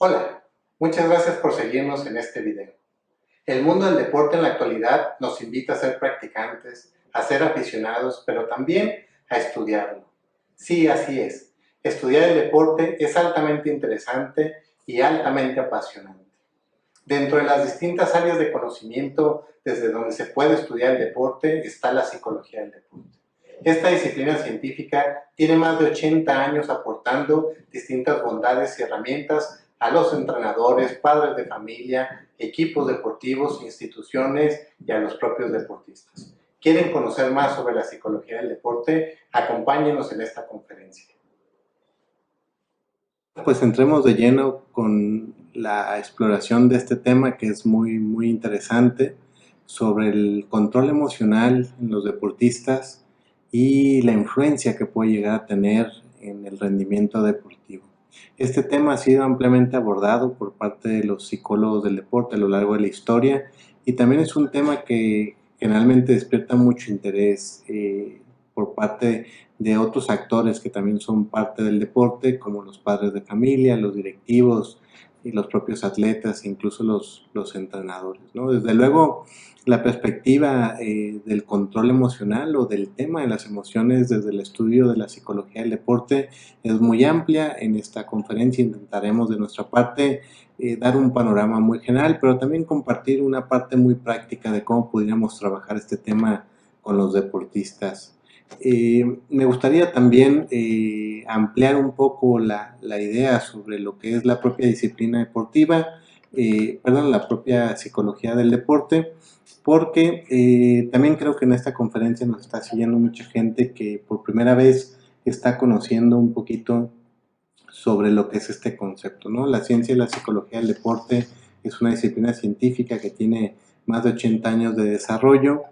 Hola, muchas gracias por seguirnos en este video. El mundo del deporte en la actualidad nos invita a ser practicantes, a ser aficionados, pero también a estudiarlo. Sí, así es. Estudiar el deporte es altamente interesante y altamente apasionante. Dentro de las distintas áreas de conocimiento desde donde se puede estudiar el deporte está la psicología del deporte. Esta disciplina científica tiene más de 80 años aportando distintas bondades y herramientas a los entrenadores, padres de familia, equipos deportivos, instituciones y a los propios deportistas. ¿Quieren conocer más sobre la psicología del deporte? Acompáñenos en esta conferencia. Pues entremos de lleno con la exploración de este tema que es muy interesante sobre el control emocional en los deportistas y la influencia que puede llegar a tener en el rendimiento deportivo. Este tema ha sido ampliamente abordado por parte de los psicólogos del deporte a lo largo de la historia y también es un tema que generalmente despierta mucho interés por parte de otros actores que también son parte del deporte, como los padres de familia, los directivos y los propios atletas, incluso los entrenadores, ¿no? Desde luego, la perspectiva del control emocional o del tema de las emociones desde el estudio de la psicología del deporte es muy amplia. En esta conferencia intentaremos de nuestra parte dar un panorama muy general, pero también compartir una parte muy práctica de cómo pudiéramos trabajar este tema con los deportistas. Me gustaría también ampliar un poco la idea sobre lo que es la propia disciplina deportiva, la propia psicología del deporte, porque también creo que en esta conferencia nos está siguiendo mucha gente que por primera vez está conociendo un poquito sobre lo que es este concepto, ¿no? La ciencia y la psicología del deporte es una disciplina científica que tiene más de 80 años de desarrollo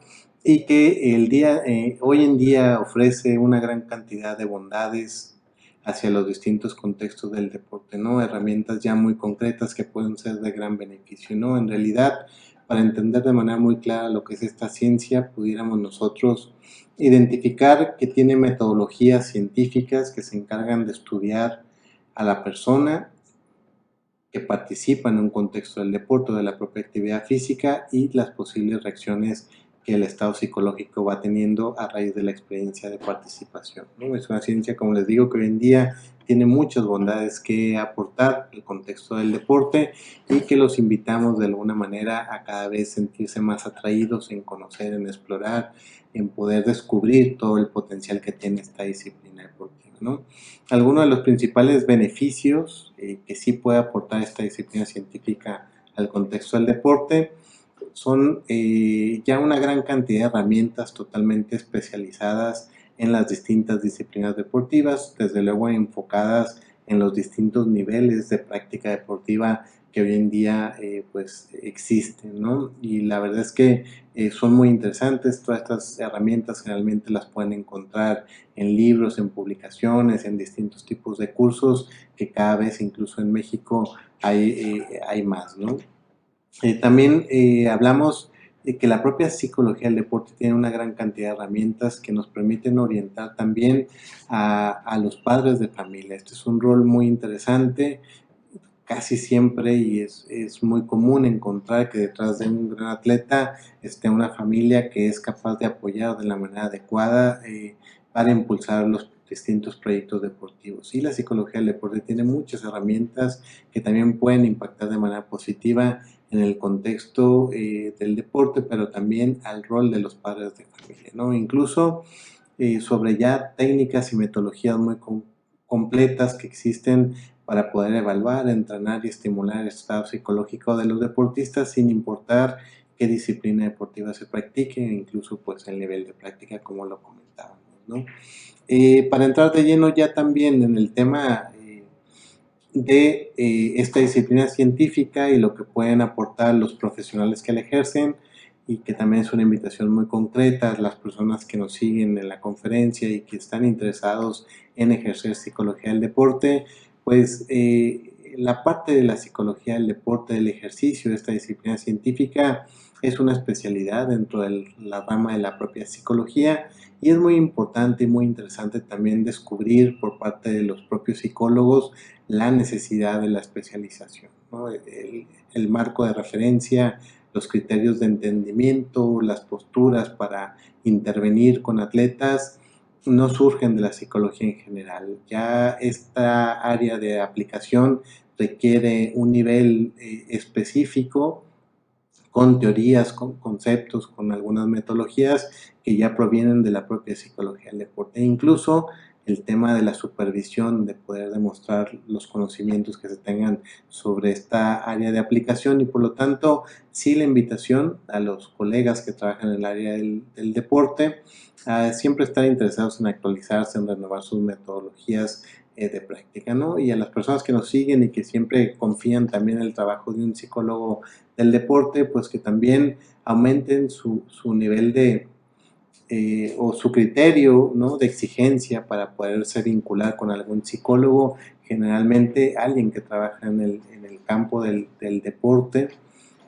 y que hoy en día ofrece una gran cantidad de bondades hacia los distintos contextos del deporte, ¿no? Herramientas ya muy concretas que pueden ser de gran beneficio, ¿no? En realidad, para entender de manera muy clara lo que es esta ciencia, pudiéramos nosotros identificar que tiene metodologías científicas que se encargan de estudiar a la persona que participa en un contexto del deporte o de la propia actividad física y las posibles reacciones que el estado psicológico va teniendo a raíz de la experiencia de participación, ¿no? Es una ciencia, como les digo, que hoy en día tiene muchas bondades que aportar al contexto del deporte y que los invitamos de alguna manera a cada vez sentirse más atraídos en conocer, en explorar, en poder descubrir todo el potencial que tiene esta disciplina deportiva, ¿no? Algunos de los principales beneficios que sí puede aportar esta disciplina científica al contexto del deporte son ya una gran cantidad de herramientas totalmente especializadas en las distintas disciplinas deportivas, desde luego enfocadas en los distintos niveles de práctica deportiva que hoy en día pues existen, ¿no? Y la verdad es que son muy interesantes. Todas estas herramientas generalmente las pueden encontrar en libros, en publicaciones, en distintos tipos de cursos que cada vez incluso en México hay más, ¿no? También hablamos de que la propia psicología del deporte tiene una gran cantidad de herramientas que nos permiten orientar también a los padres de familia. Este es un rol muy interesante, casi siempre, y es muy común encontrar que detrás de un gran atleta esté una familia que es capaz de apoyar de la manera adecuada para impulsar los distintos proyectos deportivos. Y la psicología del deporte tiene muchas herramientas que también pueden impactar de manera positiva en el contexto del deporte, pero también al rol de los padres de familia, ¿no? Incluso sobre ya técnicas y metodologías muy completas que existen para poder evaluar, entrenar y estimular el estado psicológico de los deportistas sin importar qué disciplina deportiva se practique, incluso pues el nivel de práctica como lo comentábamos, ¿no? Para entrar de lleno ya también en el tema de esta disciplina científica y lo que pueden aportar los profesionales que la ejercen, y que también es una invitación muy concreta a las personas que nos siguen en la conferencia y que están interesados en ejercer psicología del deporte, pues la parte de la psicología del deporte, del ejercicio, de esta disciplina científica, es una especialidad dentro de la rama de la propia psicología y es muy importante y muy interesante también descubrir por parte de los propios psicólogos la necesidad de la especialización, ¿no? El marco de referencia, los criterios de entendimiento, las posturas para intervenir con atletas no surgen de la psicología en general. Ya esta área de aplicación requiere un nivel específico con teorías, con conceptos, con algunas metodologías que ya provienen de la propia psicología del deporte. E incluso el tema de la supervisión, de poder demostrar los conocimientos que se tengan sobre esta área de aplicación y por lo tanto sí la invitación a los colegas que trabajan en el área del deporte a siempre estar interesados en actualizarse, en renovar sus metodologías de práctica, ¿no? Y a las personas que nos siguen y que siempre confían también en el trabajo de un psicólogo del deporte, pues que también aumenten su nivel de o su criterio, ¿no? de exigencia para poderse vincular con algún psicólogo, generalmente alguien que trabaja en el campo del deporte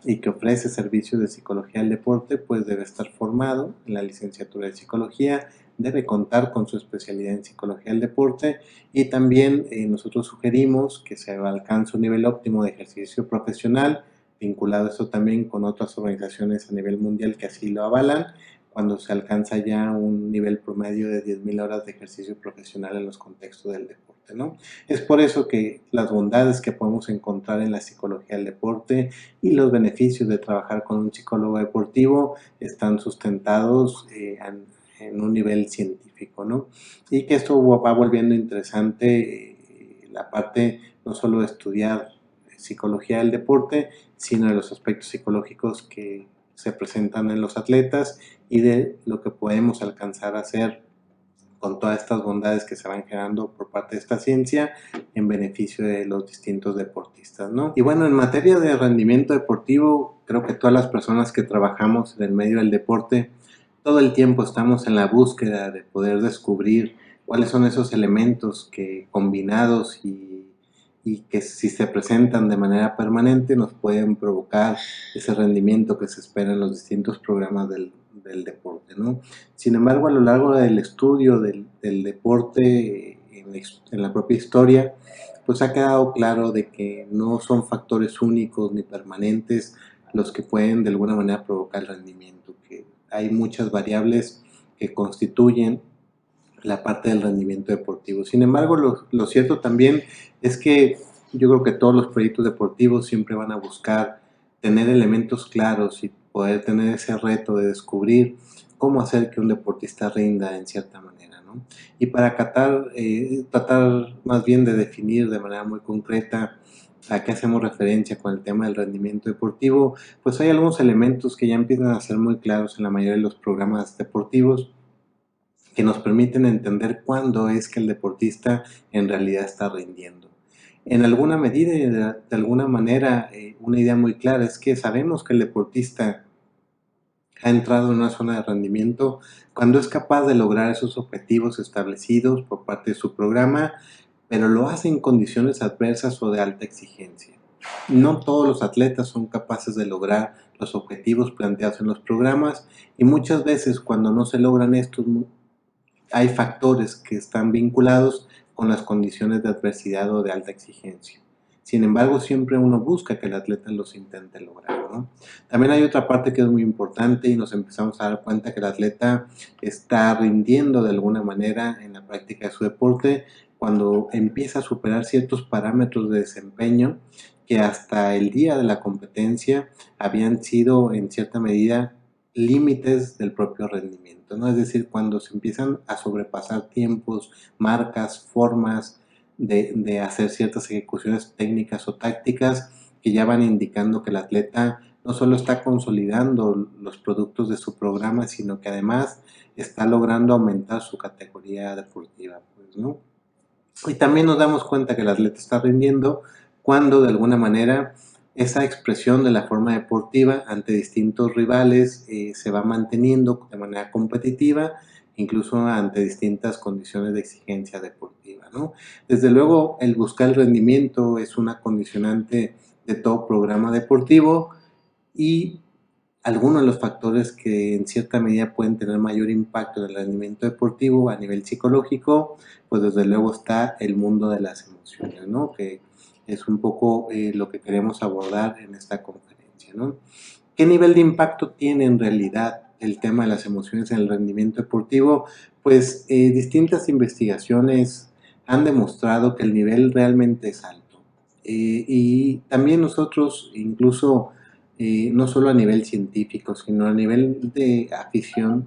y que ofrece servicios de psicología al deporte, pues debe estar formado en la licenciatura de psicología, debe contar con su especialidad en psicología del deporte y también nosotros sugerimos que se alcance un nivel óptimo de ejercicio profesional, vinculado esto también con otras organizaciones a nivel mundial que así lo avalan, cuando se alcanza ya un nivel promedio de 10,000 horas de ejercicio profesional en los contextos del deporte, ¿no? Es por eso que las bondades que podemos encontrar en la psicología del deporte y los beneficios de trabajar con un psicólogo deportivo están sustentados en un nivel científico, ¿no? Y que esto va volviendo interesante la parte no solo de estudiar psicología del deporte, sino de los aspectos psicológicos que se presentan en los atletas y de lo que podemos alcanzar a hacer con todas estas bondades que se van generando por parte de esta ciencia en beneficio de los distintos deportistas, ¿no? Y bueno, en materia de rendimiento deportivo, creo que todas las personas que trabajamos en el medio del deporte, todo el tiempo estamos en la búsqueda de poder descubrir cuáles son esos elementos que combinados y que si se presentan de manera permanente nos pueden provocar ese rendimiento que se espera en los distintos programas del deporte, ¿no? Sin embargo, a lo largo del estudio del deporte en la propia historia, pues ha quedado claro de que no son factores únicos ni permanentes los que pueden de alguna manera provocar el rendimiento, que hay muchas variables que constituyen la parte del rendimiento deportivo. Sin embargo, lo cierto también es que yo creo que todos los proyectos deportivos siempre van a buscar tener elementos claros y poder tener ese reto de descubrir cómo hacer que un deportista rinda en cierta manera, ¿no? Y para tratar más bien de definir de manera muy concreta a qué hacemos referencia con el tema del rendimiento deportivo, pues hay algunos elementos que ya empiezan a ser muy claros en la mayoría de los programas deportivos que nos permiten entender cuándo es que el deportista en realidad está rindiendo. En alguna medida y de alguna manera, una idea muy clara es que sabemos que el deportista ha entrado en una zona de rendimiento cuando es capaz de lograr esos objetivos establecidos por parte de su programa, pero lo hace en condiciones adversas o de alta exigencia. No todos los atletas son capaces de lograr los objetivos planteados en los programas y muchas veces cuando no se logran estos hay factores que están vinculados con las condiciones de adversidad o de alta exigencia. Sin embargo, siempre uno busca que el atleta los intente lograr, ¿no? También hay otra parte que es muy importante y nos empezamos a dar cuenta que el atleta está rindiendo de alguna manera en la práctica de su deporte cuando empieza a superar ciertos parámetros de desempeño que hasta el día de la competencia habían sido en cierta medida límites del propio rendimiento, ¿no? Es decir, cuando se empiezan a sobrepasar tiempos, marcas, formas de hacer ciertas ejecuciones técnicas o tácticas que ya van indicando que el atleta no solo está consolidando los productos de su programa, sino que además está logrando aumentar su categoría deportiva, pues, ¿no? Y también nos damos cuenta que el atleta está rindiendo cuando de alguna manera esa expresión de la forma deportiva ante distintos rivales se va manteniendo de manera competitiva, incluso ante distintas condiciones de exigencia deportiva, ¿no? Desde luego, el buscar el rendimiento es una condicionante de todo programa deportivo y algunos de los factores que en cierta medida pueden tener mayor impacto en el rendimiento deportivo a nivel psicológico, pues desde luego está el mundo de las emociones, ¿no? Que es un poco lo que queremos abordar en esta conferencia, ¿no? ¿Qué nivel de impacto tiene en realidad el tema de las emociones en el rendimiento deportivo? Pues distintas investigaciones han demostrado que el nivel realmente es alto. Y también nosotros, incluso no solo a nivel científico, sino a nivel de afición,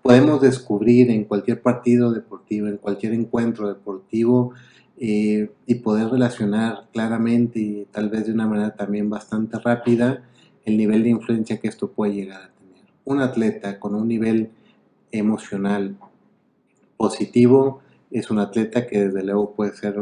podemos descubrir en cualquier partido deportivo, en cualquier encuentro deportivo, y poder relacionar claramente y tal vez de una manera también bastante rápida el nivel de influencia que esto puede llegar a tener. Un atleta con un nivel emocional positivo es un atleta que desde luego puede ser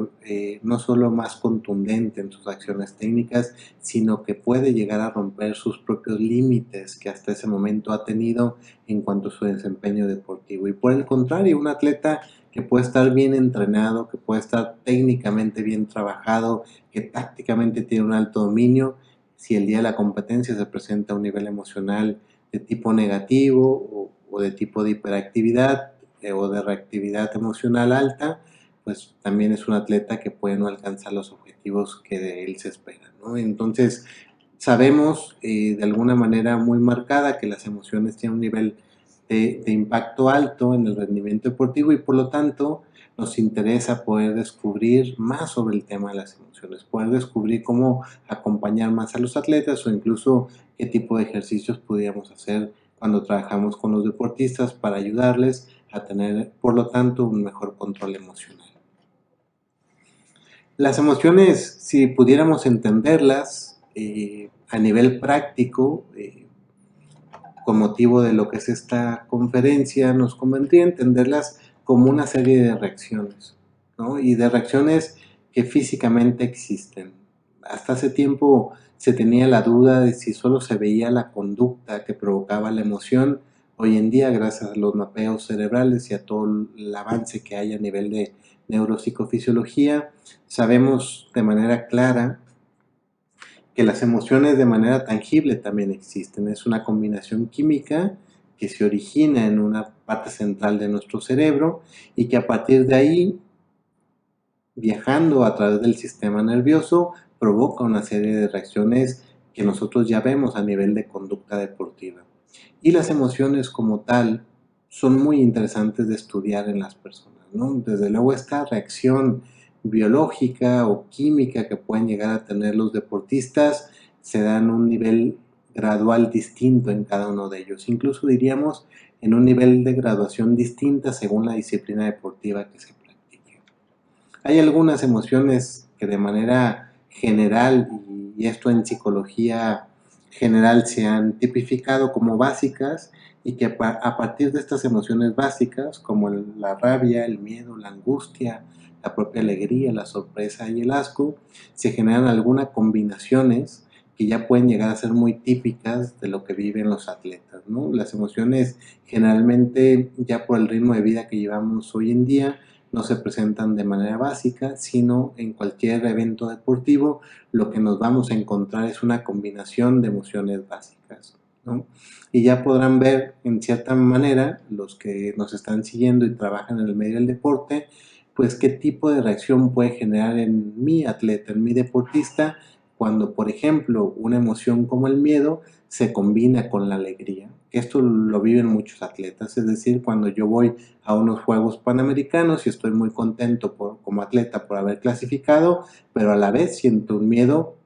no solo más contundente en sus acciones técnicas, sino que puede llegar a romper sus propios límites que hasta ese momento ha tenido en cuanto a su desempeño deportivo. Y por el contrario, un atleta que puede estar bien entrenado, que puede estar técnicamente bien trabajado, que tácticamente tiene un alto dominio, si el día de la competencia se presenta a un nivel emocional de tipo negativo o de tipo de hiperactividad, o de reactividad emocional alta, pues también es un atleta que puede no alcanzar los objetivos que de él se esperan, ¿no? Entonces, sabemos de alguna manera muy marcada que las emociones tienen un nivel de impacto alto en el rendimiento deportivo y por lo tanto nos interesa poder descubrir más sobre el tema de las emociones, poder descubrir cómo acompañar más a los atletas o incluso qué tipo de ejercicios pudiéramos hacer cuando trabajamos con los deportistas para ayudarles a tener, por lo tanto, un mejor control emocional. Las emociones, si pudiéramos entenderlas a nivel práctico, con motivo de lo que es esta conferencia, nos convendría entenderlas como una serie de reacciones, ¿no? Y de reacciones que físicamente existen. Hasta hace tiempo se tenía la duda de si solo se veía la conducta que provocaba la emoción. Hoy en día, gracias a los mapeos cerebrales y a todo el avance que hay a nivel de neuropsicofisiología, sabemos de manera clara que las emociones de manera tangible también existen. Es una combinación química que se origina en una parte central de nuestro cerebro y que a partir de ahí, viajando a través del sistema nervioso, provoca una serie de reacciones que nosotros ya vemos a nivel de conducta deportiva. Y las emociones como tal son muy interesantes de estudiar en las personas, ¿no? Desde luego esta reacción biológica o química que pueden llegar a tener los deportistas se da en un nivel gradual distinto en cada uno de ellos. Incluso diríamos en un nivel de graduación distinta según la disciplina deportiva que se practique. Hay algunas emociones que de manera general, y esto en psicología general, se han tipificado como básicas y que a partir de estas emociones básicas, como la rabia, el miedo, la angustia, la propia alegría, la sorpresa y el asco, se generan algunas combinaciones que ya pueden llegar a ser muy típicas de lo que viven los atletas, ¿no? Las emociones generalmente, ya por el ritmo de vida que llevamos hoy en día, no se presentan de manera básica, sino en cualquier evento deportivo lo que nos vamos a encontrar es una combinación de emociones básicas, ¿no? Y ya podrán ver en cierta manera los que nos están siguiendo y trabajan en el medio del deporte, pues qué tipo de reacción puede generar en mi atleta, en mi deportista, cuando por ejemplo una emoción como el miedo se combina con la alegría. Esto lo viven muchos atletas, es decir, cuando yo voy a unos Juegos Panamericanos y estoy muy contento como atleta por haber clasificado, pero a la vez siento un miedo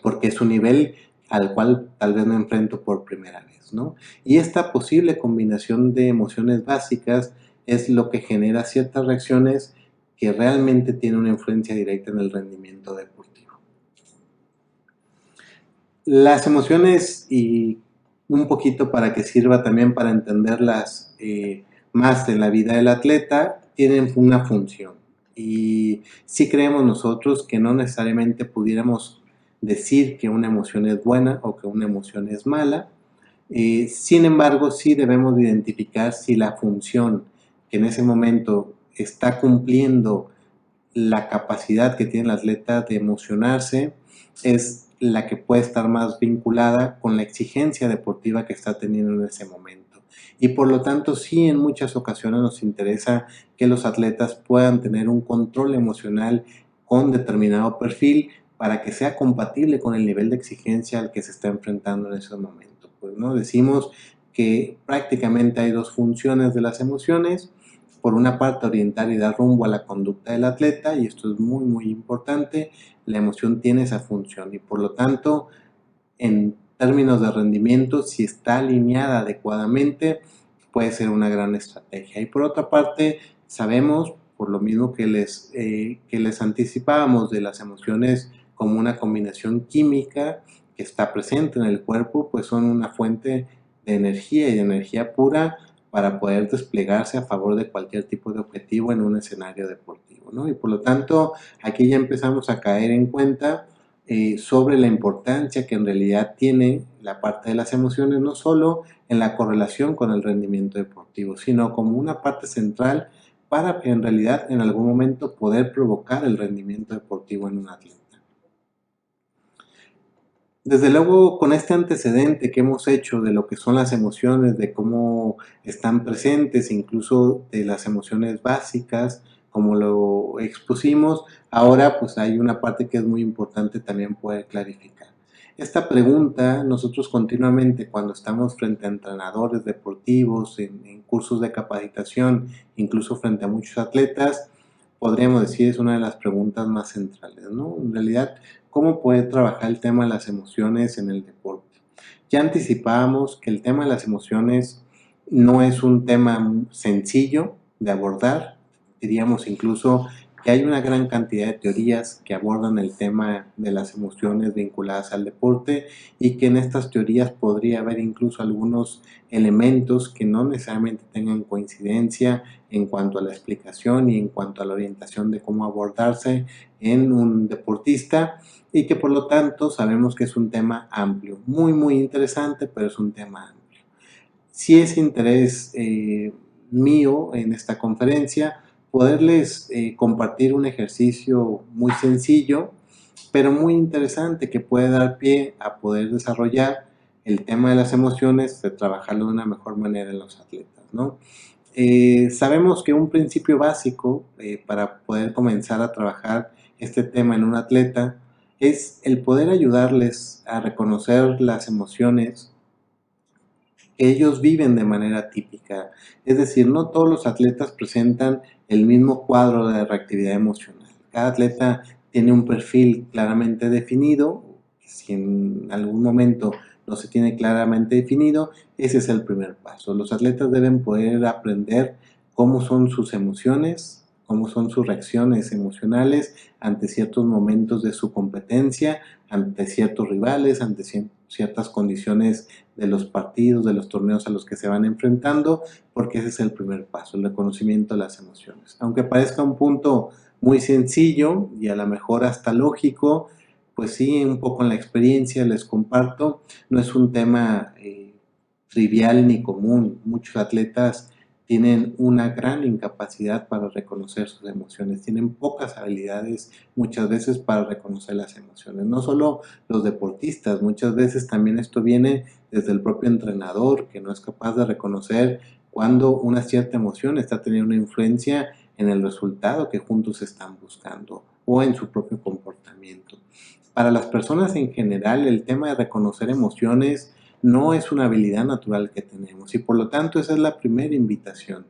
porque es un nivel al cual tal vez me enfrento por primera vez, ¿no? Y esta posible combinación de emociones básicas es lo que genera ciertas reacciones que realmente tienen una influencia directa en el rendimiento deportivo. Las emociones, y un poquito para que sirva también para entenderlas más en la vida del atleta, tienen una función. Y sí creemos nosotros que no necesariamente pudiéramos decir que una emoción es buena o que una emoción es mala. Sin embargo, sí debemos de identificar si la función que en ese momento está cumpliendo la capacidad que tiene el atleta de emocionarse es la que puede estar más vinculada con la exigencia deportiva que está teniendo en ese momento. Y por lo tanto, sí, en muchas ocasiones nos interesa que los atletas puedan tener un control emocional con determinado perfil para que sea compatible con el nivel de exigencia al que se está enfrentando en ese momento. Pues, ¿no? Decimos que prácticamente hay dos funciones de las emociones. Por una parte, orientar y dar rumbo a la conducta del atleta, y esto es muy, muy importante. La emoción tiene esa función y por lo tanto, en términos de rendimiento, si está alineada adecuadamente, puede ser una gran estrategia. Y por otra parte, sabemos, por lo mismo que les anticipábamos de las emociones como una combinación química que está presente en el cuerpo, pues son una fuente de energía y de energía pura para poder desplegarse a favor de cualquier tipo de objetivo en un escenario deportivo, ¿no? Y por lo tanto, aquí ya empezamos a caer en cuenta sobre la importancia que en realidad tiene la parte de las emociones, no solo en la correlación con el rendimiento deportivo, sino como una parte central para en realidad en algún momento poder provocar el rendimiento deportivo en un atleta. Desde luego, con este antecedente que hemos hecho de lo que son las emociones, de cómo están presentes, incluso de las emociones básicas, como lo expusimos, ahora pues hay una parte que es muy importante también poder clarificar. Esta pregunta, nosotros continuamente cuando estamos frente a entrenadores deportivos, en cursos de capacitación, incluso frente a muchos atletas, podríamos decir es una de las preguntas más centrales, ¿no? En realidad, ¿cómo poder trabajar el tema de las emociones en el deporte? Ya anticipábamos que el tema de las emociones no es un tema sencillo de abordar, diríamos incluso que hay una gran cantidad de teorías que abordan el tema de las emociones vinculadas al deporte y que en estas teorías podría haber incluso algunos elementos que no necesariamente tengan coincidencia en cuanto a la explicación y en cuanto a la orientación de cómo abordarse en un deportista y que por lo tanto sabemos que es un tema amplio, muy muy interesante, pero es un tema amplio. Si es interés mío en esta conferencia poderles compartir un ejercicio muy sencillo, pero muy interesante que puede dar pie a poder desarrollar el tema de las emociones, de trabajarlo de una mejor manera en los atletas, ¿no? Sabemos que un principio básico para poder comenzar a trabajar este tema en un atleta es el poder ayudarles a reconocer las emociones que ellos viven de manera típica. Es decir, no todos los atletas presentan el mismo cuadro de reactividad emocional. Cada atleta tiene un perfil claramente definido. Si en algún momento no se tiene claramente definido, ese es el primer paso. Los atletas deben poder aprender cómo son sus emociones, cómo son sus reacciones emocionales ante ciertos momentos de su competencia, ante ciertos rivales, ante ciertas condiciones de los partidos, de los torneos a los que se van enfrentando, porque ese es el primer paso, el reconocimiento de las emociones. Aunque parezca un punto muy sencillo y a lo mejor hasta lógico, pues sí, un poco en la experiencia les comparto, no es un tema trivial ni común. Muchos atletas tienen una gran incapacidad para reconocer sus emociones, tienen pocas habilidades muchas veces para reconocer las emociones. No solo los deportistas, muchas veces también esto viene desde el propio entrenador, que no es capaz de reconocer cuando una cierta emoción está teniendo una influencia en el resultado que juntos están buscando o en su propio comportamiento. Para las personas en general, el tema de reconocer emociones no es una habilidad natural que tenemos y por lo tanto esa es la primera invitación,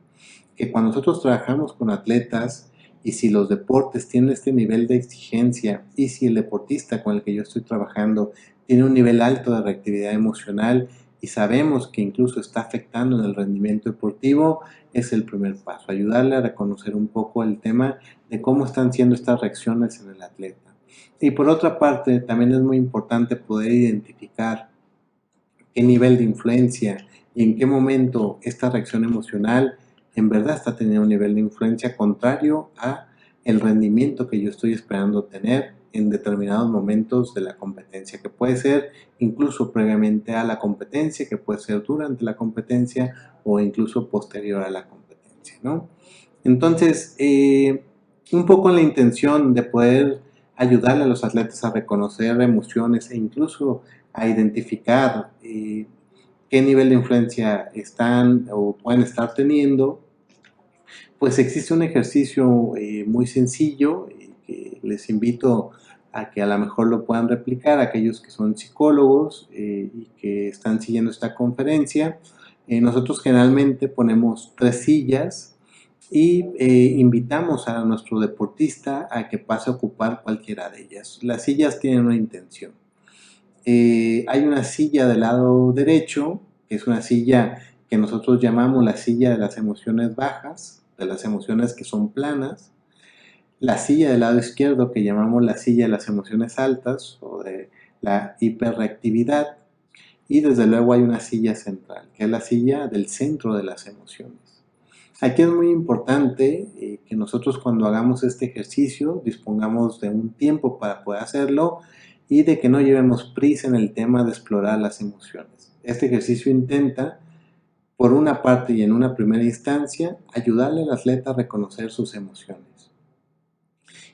que cuando nosotros trabajamos con atletas y si los deportes tienen este nivel de exigencia y si el deportista con el que yo estoy trabajando tiene un nivel alto de reactividad emocional y sabemos que incluso está afectando en el rendimiento deportivo, es el primer paso, ayudarle a reconocer un poco el tema de cómo están siendo estas reacciones en el atleta. Y por otra parte, también es muy importante poder identificar qué nivel de influencia y en qué momento esta reacción emocional en verdad está teniendo un nivel de influencia contrario a el rendimiento que yo estoy esperando tener en determinados momentos de la competencia, que puede ser incluso previamente a la competencia, que puede ser durante la competencia o incluso posterior a la competencia, ¿no? Entonces, un poco la intención de poder ayudarle a los atletas a reconocer emociones e incluso a identificar qué nivel de influencia están o pueden estar teniendo, pues existe un ejercicio muy sencillo que les invito a que a lo mejor lo puedan replicar aquellos que son psicólogos y que están siguiendo esta conferencia. Nosotros generalmente ponemos 3 sillas y invitamos a nuestro deportista a que pase a ocupar cualquiera de ellas. Las sillas tienen una intención. Hay una silla del lado derecho, que es una silla que nosotros llamamos la silla de las emociones bajas, de las emociones que son planas. La silla del lado izquierdo, que llamamos la silla de las emociones altas o de la hiperreactividad. Y desde luego hay una silla central, que es la silla del centro de las emociones. Aquí es muy importante que nosotros cuando hagamos este ejercicio dispongamos de un tiempo para poder hacerlo y de que no llevemos prisa en el tema de explorar las emociones. Este ejercicio intenta, por una parte y en una primera instancia, ayudarle al atleta a reconocer sus emociones.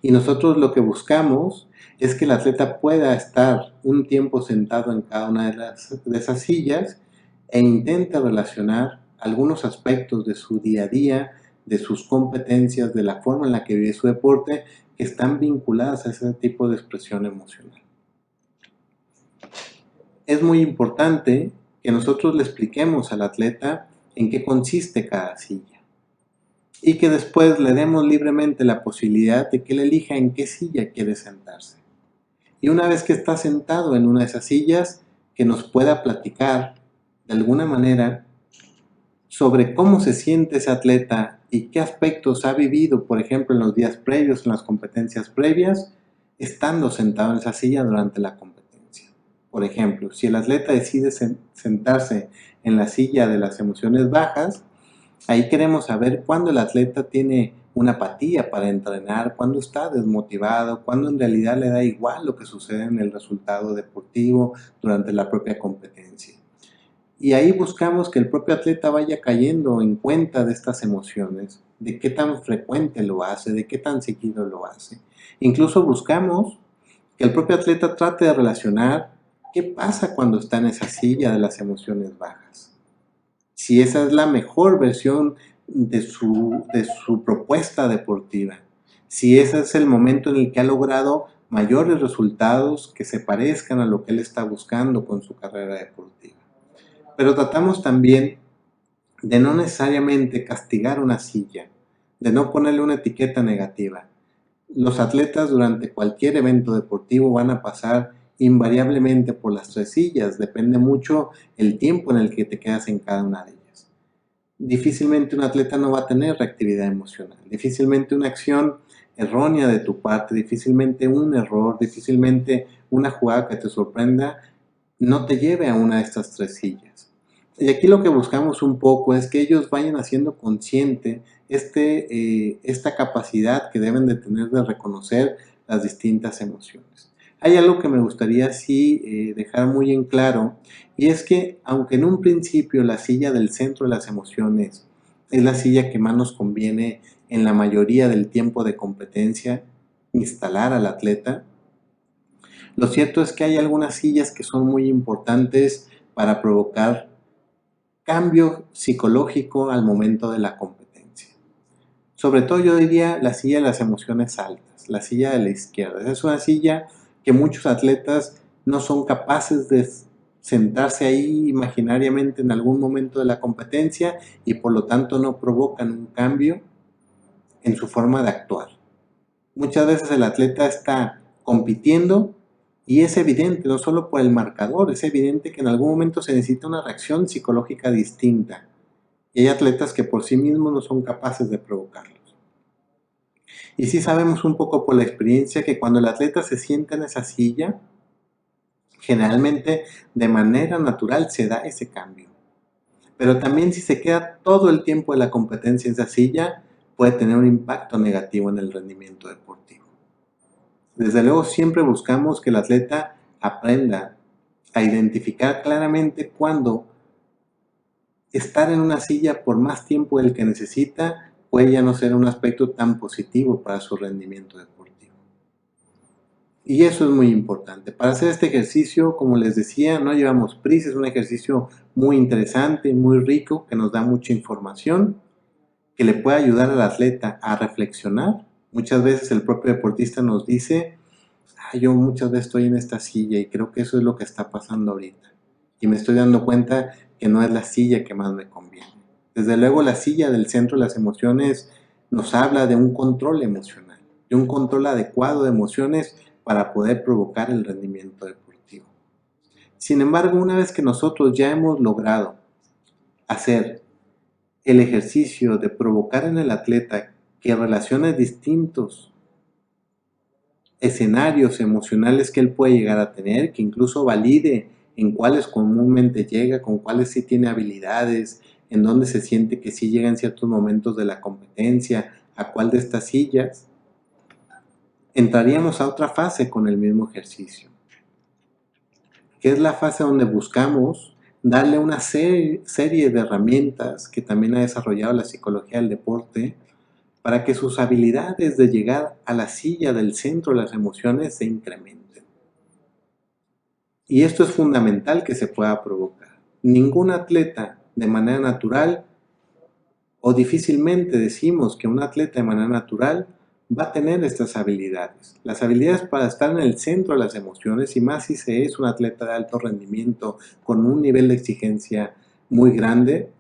Y nosotros lo que buscamos es que el atleta pueda estar un tiempo sentado en cada una de esas sillas e intente relacionar algunos aspectos de su día a día, de sus competencias, de la forma en la que vive su deporte, que están vinculadas a ese tipo de expresión emocional. Es muy importante que nosotros le expliquemos al atleta en qué consiste cada silla y que después le demos libremente la posibilidad de que él elija en qué silla quiere sentarse. Y una vez que está sentado en una de esas sillas, que nos pueda platicar de alguna manera sobre cómo se siente ese atleta y qué aspectos ha vivido, por ejemplo, en los días previos, en las competencias previas, estando sentado en esa silla durante la competencia. Por ejemplo, si el atleta decide sentarse en la silla de las emociones bajas, ahí queremos saber cuándo el atleta tiene una apatía para entrenar, cuándo está desmotivado, cuándo en realidad le da igual lo que sucede en el resultado deportivo durante la propia competencia. Y ahí buscamos que el propio atleta vaya cayendo en cuenta de estas emociones, de qué tan frecuente lo hace, de qué tan seguido lo hace. Incluso buscamos que el propio atleta trate de relacionar qué pasa cuando está en esa silla de las emociones bajas. Si esa es la mejor versión de su propuesta deportiva, si ese es el momento en el que ha logrado mayores resultados que se parezcan a lo que él está buscando con su carrera deportiva. Pero tratamos también de no necesariamente castigar una silla, de no ponerle una etiqueta negativa. Los atletas durante cualquier evento deportivo van a pasar invariablemente por las 3 sillas, depende mucho el tiempo en el que te quedas en cada una de ellas. Difícilmente un atleta no va a tener reactividad emocional, difícilmente una acción errónea de tu parte, difícilmente un error, difícilmente una jugada que te sorprenda no te lleve a una de estas 3 sillas. Y aquí lo que buscamos un poco es que ellos vayan haciendo consciente esta capacidad que deben de tener de reconocer las distintas emociones. Hay algo que me gustaría sí dejar muy en claro, y es que aunque en un principio la silla del centro de las emociones es la silla que más nos conviene en la mayoría del tiempo de competencia instalar al atleta, lo cierto es que hay algunas sillas que son muy importantes para provocar cambio psicológico al momento de la competencia. Sobre todo yo diría la silla de las emociones altas, la silla de la izquierda. Es una silla que muchos atletas no son capaces de sentarse ahí imaginariamente en algún momento de la competencia y por lo tanto no provocan un cambio en su forma de actuar. Muchas veces el atleta está compitiendo y es evidente, no solo por el marcador, es evidente que en algún momento se necesita una reacción psicológica distinta. Y hay atletas que por sí mismos no son capaces de provocarlos. Y sí sabemos un poco por la experiencia que cuando el atleta se sienta en esa silla, generalmente de manera natural se da ese cambio. Pero también si se queda todo el tiempo de la competencia en esa silla, puede tener un impacto negativo en el rendimiento deportivo. Desde luego siempre buscamos que el atleta aprenda a identificar claramente cuándo estar en una silla por más tiempo del que necesita puede ya no ser un aspecto tan positivo para su rendimiento deportivo. Y eso es muy importante. Para hacer este ejercicio, como les decía, no llevamos prisa, es un ejercicio muy interesante, muy rico, que nos da mucha información, que le puede ayudar al atleta a reflexionar. Muchas veces el propio deportista nos dice, yo muchas veces estoy en esta silla y creo que eso es lo que está pasando ahorita. Y me estoy dando cuenta que no es la silla que más me conviene. Desde luego la silla del centro de las emociones nos habla de un control emocional, de un control adecuado de emociones para poder provocar el rendimiento deportivo. Sin embargo, una vez que nosotros ya hemos logrado hacer el ejercicio de provocar en el atleta que relacione distintos escenarios emocionales que él puede llegar a tener, que incluso valide en cuáles comúnmente llega, con cuáles sí tiene habilidades, en dónde se siente que sí llega en ciertos momentos de la competencia, a cuál de estas sillas, entraríamos a otra fase con el mismo ejercicio, que es la fase donde buscamos darle una serie de herramientas que también ha desarrollado la psicología del deporte para que sus habilidades de llegar a la silla del centro de las emociones se incrementen. Y esto es fundamental que se pueda provocar. Ningún atleta de manera natural, o difícilmente decimos que un atleta de manera natural va a tener estas habilidades. Las habilidades para estar en el centro de las emociones, y más si se es un atleta de alto rendimiento con un nivel de exigencia muy grande,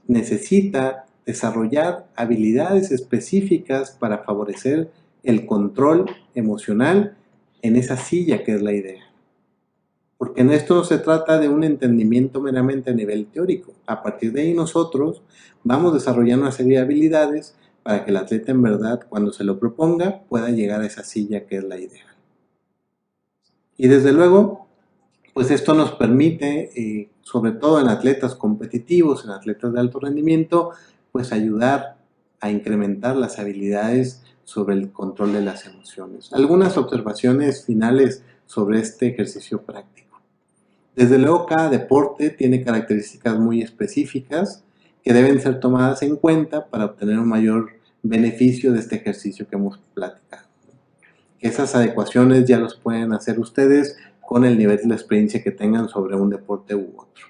necesita desarrollar habilidades específicas para favorecer el control emocional en esa silla que es la idea. Porque en esto no se trata de un entendimiento meramente a nivel teórico. A partir de ahí nosotros vamos desarrollando una serie de habilidades para que el atleta en verdad, cuando se lo proponga, pueda llegar a esa silla que es la ideal. Y desde luego, pues esto nos permite, sobre todo en atletas competitivos, en atletas de alto rendimiento, pues ayudar a incrementar las habilidades sobre el control de las emociones. Algunas observaciones finales sobre este ejercicio práctico. Desde luego, cada deporte tiene características muy específicas que deben ser tomadas en cuenta para obtener un mayor beneficio de este ejercicio que hemos platicado. Esas adecuaciones ya los pueden hacer ustedes con el nivel de experiencia que tengan sobre un deporte u otro.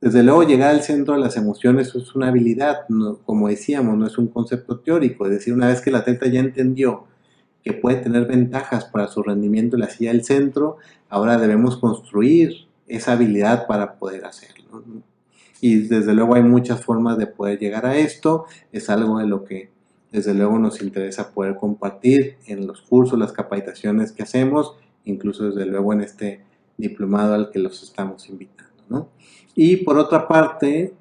Desde luego, llegar al centro de las emociones es una habilidad, no, como decíamos, no es un concepto teórico. Es decir, una vez que el atleta ya entendió que puede tener ventajas para su rendimiento en la silla del centro, ahora debemos construir esa habilidad para poder hacerlo. Y desde luego hay muchas formas de poder llegar a esto, es algo de lo que desde luego nos interesa poder compartir en los cursos, las capacitaciones que hacemos, incluso desde luego en este diplomado al que los estamos invitando, ¿no? Y por otra parte,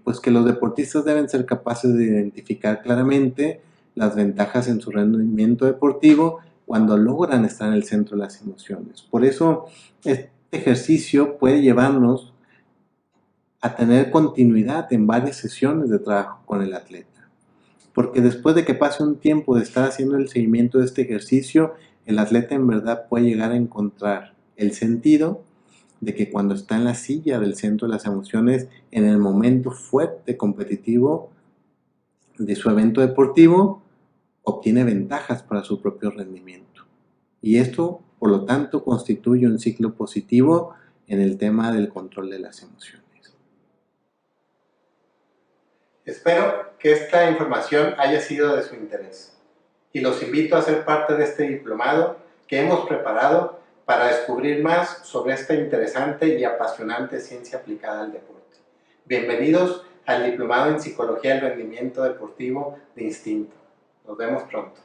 pues que los deportistas deben ser capaces de identificar claramente las ventajas en su rendimiento deportivo cuando logran estar en el centro de las emociones. Por eso este ejercicio puede llevarnos a tener continuidad en varias sesiones de trabajo con el atleta. Porque después de que pase un tiempo de estar haciendo el seguimiento de este ejercicio, el atleta en verdad puede llegar a encontrar el sentido de que cuando está en la silla del centro de las emociones, en el momento fuerte competitivo de su evento deportivo, obtiene ventajas para su propio rendimiento. Y esto, por lo tanto, constituye un ciclo positivo en el tema del control de las emociones. Espero que esta información haya sido de su interés y los invito a ser parte de este diplomado que hemos preparado para descubrir más sobre esta interesante y apasionante ciencia aplicada al deporte. Bienvenidos al Diplomado en Psicología del Rendimiento Deportivo de Instinto. Nos vemos pronto.